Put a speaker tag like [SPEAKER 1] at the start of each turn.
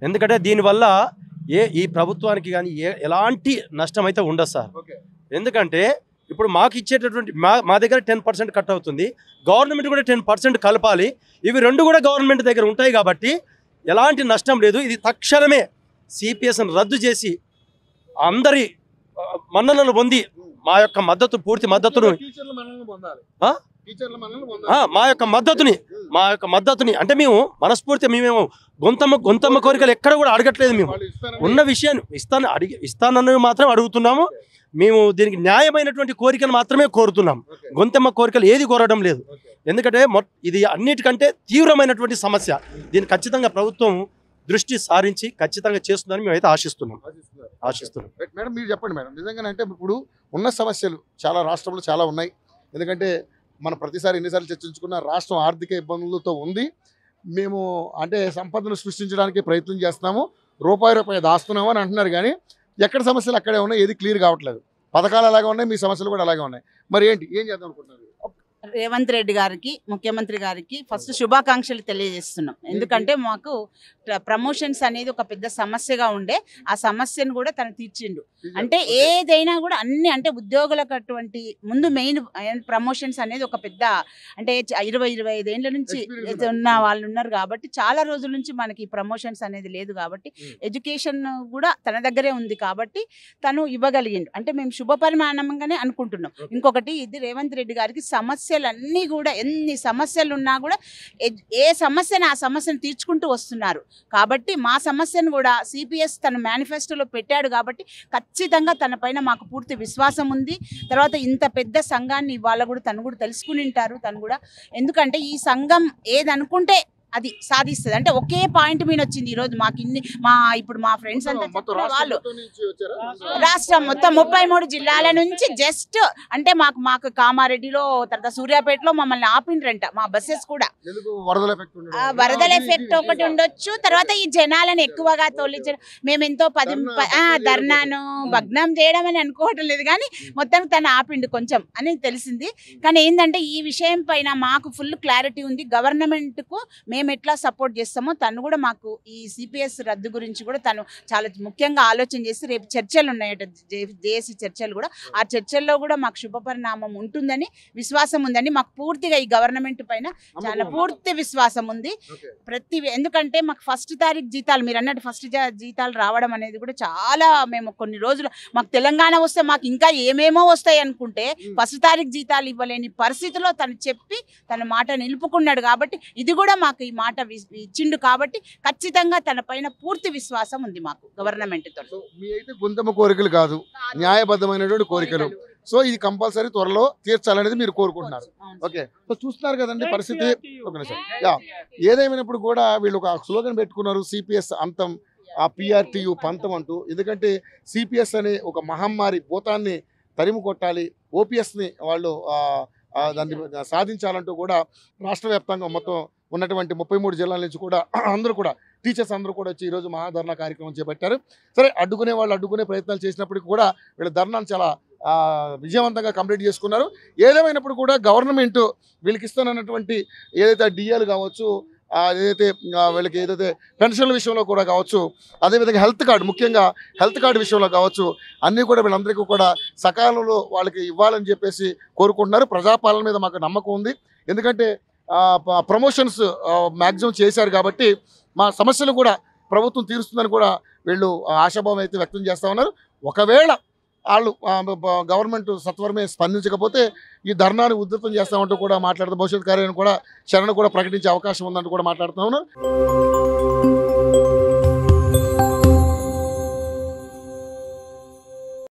[SPEAKER 1] ఎందుకంటే దీనివల్ల ఈ ప్రభుత్వానికి కానీ ఎలాంటి నష్టం అయితే ఉండదు సార్. ఎందుకంటే ఇప్పుడు మాకు ఇచ్చేటటువంటి మా దగ్గర 10% కట్ అవుతుంది, గవర్నమెంట్ కూడా 10% కలపాలి. ఇవి రెండు కూడా గవర్నమెంట్ దగ్గర ఉంటాయి కాబట్టి ఎలాంటి నష్టం లేదు. ఇది తక్షణమే సిపిఎస్ని రద్దు చేసి అందరి మన్ననలు పొంది మా యొక్క మద్దతు పూర్తి మద్దతును మా యొక్క మద్దతుని అంటే మేము మనస్ఫూర్తి మేమేమో గొంతమ్మ కోరికలు ఎక్కడ కూడా అడగట్లేదు. మేము ఉన్న విషయాన్ని ఇస్తానన్నవి మాత్రం అడుగుతున్నాము. మేము దీనికి న్యాయమైనటువంటి కోరికలు మాత్రమే కోరుతున్నాం. గొంతమ్మ కోరికలు ఏది కోరడం లేదు. ఎందుకంటే ఇది అన్నిటికంటే తీవ్రమైనటువంటి సమస్య. దీన్ని ఖచ్చితంగా ప్రభుత్వం దృష్టి సారించి ఖచ్చితంగా చేస్తుందని మేమైతే ఆశిస్తున్నాం.
[SPEAKER 2] మేడం మీరు చెప్పండి మేడం, నిజంగానే అంటే ఇప్పుడు ఉన్న సమస్యలు చాలా రాష్ట్రంలో చాలా ఉన్నాయి. ఎందుకంటే మనం ప్రతిసారి ఎన్నిసార్లు చర్చించుకున్న రాష్ట్రం ఆర్థిక ఇబ్బందులతో ఉంది. మేము అంటే సంపదను సృష్టించడానికి ప్రయత్నం చేస్తున్నాము, రూపాయి దాస్తున్నాము అని అంటున్నారు. కానీ ఎక్కడ సమస్యలు అక్కడే ఉన్నాయి, ఏది క్లియర్ కావట్లేదు. పథకాలు అలాగే ఉన్నాయి, మీ సమస్యలు కూడా అలాగే ఉన్నాయి. మరి ఏం చేద్దాం అనుకుంటున్నారు?
[SPEAKER 3] రేవంత్ రెడ్డి గారికి, ముఖ్యమంత్రి గారికి ఫస్ట్ శుభాకాంక్షలు తెలియజేస్తున్నాం. ఎందుకంటే మాకు ప్రమోషన్స్ అనేది ఒక పెద్ద సమస్యగా ఉండే, ఆ సమస్యను కూడా తను తీర్చిండు. అంటే ఏదైనా కూడా అన్ని అంటే ఉద్యోగులకు అటువంటి ముందు మెయిన్ ప్రమోషన్స్ అనేది ఒక పెద్ద అంటే 20-25 ఏళ్ళ నుంచి ఉన్న వాళ్ళు ఉన్నారు కాబట్టి చాలా రోజుల నుంచి మనకి ప్రమోషన్స్ అనేది లేదు కాబట్టి ఎడ్యుకేషన్ కూడా తన దగ్గరే ఉంది కాబట్టి తను ఇవ్వగలిగిండు. అంటే మేము శుభ పరిమాణంగానే అనుకుంటున్నాం. ఇంకొకటి ఇది రేవంత్ రెడ్డి గారికి సమస్యలన్నీ కూడా ఎన్ని సమస్యలు ఉన్నా కూడా ఏ సమస్యను ఆ సమస్యను తీర్చుకుంటూ వస్తున్నారు కాబట్టి మా సమస్యను కూడా సిపిఎస్ తన మేనిఫెస్టోలో పెట్టాడు కాబట్టి ఖచ్చితంగా తన పైన మాకు పూర్తి విశ్వాసం ఉంది. తర్వాత ఇంత పెద్ద సంఘాన్ని ఇవాళ కూడా తను కూడా తెలుసుకుని ఉంటారు తను కూడా. ఎందుకంటే ఈ సంఘం ఏదనుకుంటే అది సాధిస్తుంది. అంటే ఒకే పాయింట్ మీద వచ్చింది ఈరోజు మాకు ఇప్పుడు మా ఫ్రెండ్స్ అంతా వాళ్ళు రాష్ట్రం మొత్తం 33 జిల్లాల నుంచి జస్ట్ అంటే మాకు కామారెడ్డిలో తర్వాత సూర్యాపేటలో మమ్మల్ని ఆపిండ్రంట మా బస్సెస్ కూడా. వరదల ఎఫెక్ట్ ఒకటి ఉండొచ్చు, తర్వాత ఈ జనాలను ఎక్కువగా తోలించడం మేమెంతో ధర్నాను భగ్నం చేయడం అని అనుకోవటం లేదు కానీ మొత్తం తను ఆపిండు కొంచెం అని తెలిసింది. కానీ ఏంటంటే ఈ విషయం పైన మాకు ఫుల్ క్లారిటీ ఉంది. గవర్నమెంట్కు మేము ఎట్లా సపోర్ట్ చేస్తామో తను కూడా మాకు ఈ సిపిఎస్ రద్దు గురించి కూడా తను చాలా ముఖ్యంగా ఆలోచన చేసి రేపు చర్చలు ఉన్నాయట, జేఏసీ చర్చలు కూడా. ఆ చర్చల్లో కూడా మాకు శుభపరిణామం ఉంటుందని విశ్వాసం ఉందని మాకు పూర్తిగా ఈ గవర్నమెంట్ పైన చాలా పూర్తి విశ్వాసం ఉంది. ఎందుకంటే మాకు 1వ తారీఖు జీతాలు మీరు అన్నట్టు 1st జీతాలు రావడం అనేది కూడా చాలా మేము కొన్ని రోజులు మాకు తెలంగాణ వస్తే మాకు ఇంకా ఏమేమో వస్తాయి అనుకుంటే 1వ తారీఖు జీతాలు ఇవ్వలేని పరిస్థితిలో తను చెప్పి తన మాట నిలుపుకున్నాడు. కాబట్టి ఇది కూడా మాకు ఈ మాట ఇచ్చిండు కాబట్టి ఖచ్చితంగా తన పైన పూర్తి విశ్వాసం ఉంది మాకు గవర్నమెంట్ తో.
[SPEAKER 2] మీ అయితే గొంతమ్మ కోరికలు కాదు, న్యాయబద్ధమైనటువంటి కోరికలు. సో ఇది కంపల్సరీ త్వరలో తీర్చాలనేది మీరు కోరుకుంటున్నారు. ఓకే, సో చూస్తున్నారు కదండి పరిస్థితి. ఏదేమైనప్పుడు కూడా వీళ్ళు ఒక స్లోగన్ పెట్టుకున్నారు, సిపిఎస్ అంతం, ఆ పిఆర్టీయు పంతం అంటూ. ఎందుకంటే సిపిఎస్ అనే ఒక మహమ్మారి భూతాన్ని తరిమి కొట్టాలి, ఓపీఎస్ని వాళ్ళు దాన్ని సాధించాలంటూ కూడా రాష్ట్ర వ్యాప్తంగా మొత్తం ఉన్నటువంటి 33 జిల్లాల నుంచి కూడా అందరూ కూడా టీచర్స్ అందరూ కూడా వచ్చి ఈరోజు మహాధర్నా కార్యక్రమం చేపట్టారు. సరే, అడ్డుకునే వాళ్ళు అడ్డుకునే ప్రయత్నాలు చేసినప్పటికీ కూడా వీళ్ళ ధర్నాను చాలా విజయవంతంగా కంప్లీట్ చేసుకున్నారు. ఏదేమైనప్పుడు కూడా గవర్నమెంట్ వీళ్ళకి ఇస్తున్నటువంటి ఏదైతే డిఏలు కావచ్చు, ఏదైతే వీళ్ళకి ఏదైతే పెన్షన్ల విషయంలో కూడా కావచ్చు, అదేవిధంగా హెల్త్ కార్డు, ముఖ్యంగా హెల్త్ కార్డు విషయంలో కావచ్చు, అన్నీ కూడా వీళ్ళందరికీ కూడా సకాలంలో వాళ్ళకి ఇవ్వాలని చెప్పేసి కోరుకుంటున్నారు. ప్రజాపాలన మీద మాకు నమ్మకం ఉంది. ఎందుకంటే ప్రమోషన్స్ మ్యాక్సిమం చేశారు కాబట్టి మా సమస్యలు కూడా ప్రభుత్వం తీరుస్తుందని కూడా వీళ్ళు ఆశాభావం అయితే వ్యక్తం చేస్తూ ఉన్నారు. ఒకవేళ వాళ్ళు గవర్నమెంట్ సత్వరమే స్పందించకపోతే ఈ ధర్నాన్ని ఉధృతం చేస్తామంటూ కూడా మాట్లాడుతూ భవిష్యత్ కార్యాలను కూడా శరణ కూడా ప్రకటించే అవకాశం ఉందంటూ కూడా మాట్లాడుతూ ఉన్నారు.